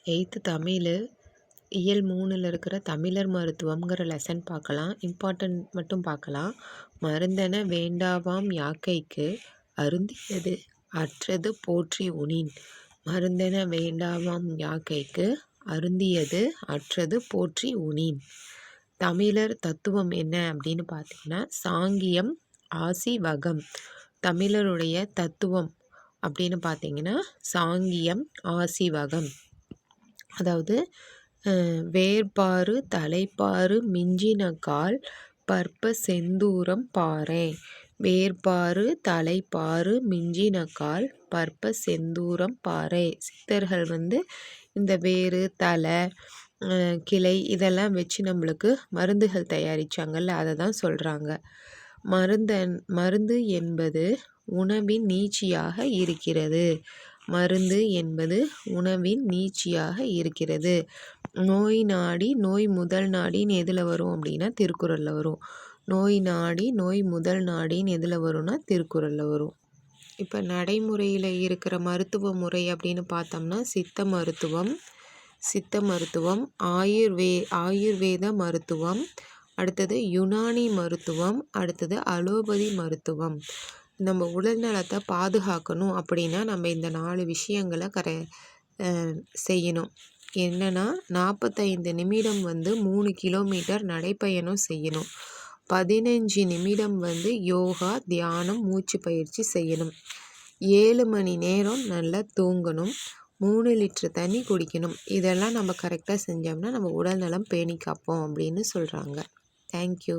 8th Tamil இயல் 3ல் இருக்கிற தமிழர் மருத்துவம்ங்கிற லெசன் பார்க்கலாம். இம்பார்ட்டன்ட் மட்டும் பார்க்கலாம். மருந்தென வேண்டாவாம் யாக்கைக்கு அருந்தியது அற்றது போற்றி உணின். மருந்தென வேண்டாவாம் யாக்கைக்கு அருந்தியது அற்றது போற்றி உணின். தமிழர் தத்துவம் என்ன அப்படின்னு பார்த்தீங்கன்னா, சாங்கியம் ஆசிவகம். தமிழருடைய தத்துவம் அப்படின்னு பார்த்தீங்கன்னா சாங்கியம் ஆசிவகம். அதாவது வேர்பாறு தலைப்பாறு மிஞ்சினகால் பற்ப செந்தூரம் பாறை. வேர்பாறு தலைப்பாறு மிஞ்சினகால் பற்ப செந்தூரம் பாறை. சித்தர்கள் இந்த வேறு தலை கிளை இதெல்லாம் வச்சு நம்மளுக்கு மருந்துகள் தயாரித்தாங்கல்ல, அதை தான் சொல்கிறாங்க. மருந்து என்பது உணவின் நீட்சியாக இருக்கிறது. மருந்து என்பது உணவின் நீட்சியாக இருக்கிறது. நோய் நாடி நோய் முதல் நாடின்னு எதில் வரும் அப்படின்னா திருக்குறளில் வரும். நோய் நாடி நோய் முதல் நாடின்னு எதில் வரும்னா திருக்குறளில் வரும். இப்போ நடைமுறையில் இருக்கிற மருத்துவ முறை அப்படின்னு பார்த்தோம்னா சித்த மருத்துவம் ஆயுர்வேத மருத்துவம், அடுத்தது யுனானி மருத்துவம், அடுத்தது அலோபதி மருத்துவம். நம்ம உடல் நலத்தை பாதுகாக்கணும் அப்படின்னா நம்ம இந்த 4 விஷயங்களை செய்யணும். என்னென்னா 45 நிமிடம் 3 கிலோமீட்டர் நடைப்பயணம் செய்யணும். 15 நிமிடம் யோகா தியானம் மூச்சு பயிற்சி செய்யணும். 7 மணி நேரம் நல்லா தூங்கணும். 3 லிட்டர் தண்ணி குடிக்கணும். இதெல்லாம் நம்ம கரெக்டாக செஞ்சோம்னா நம்ம உடல் நலம் பேணி காப்போம் அப்படின்னு சொல்கிறாங்க. தேங்க்யூ.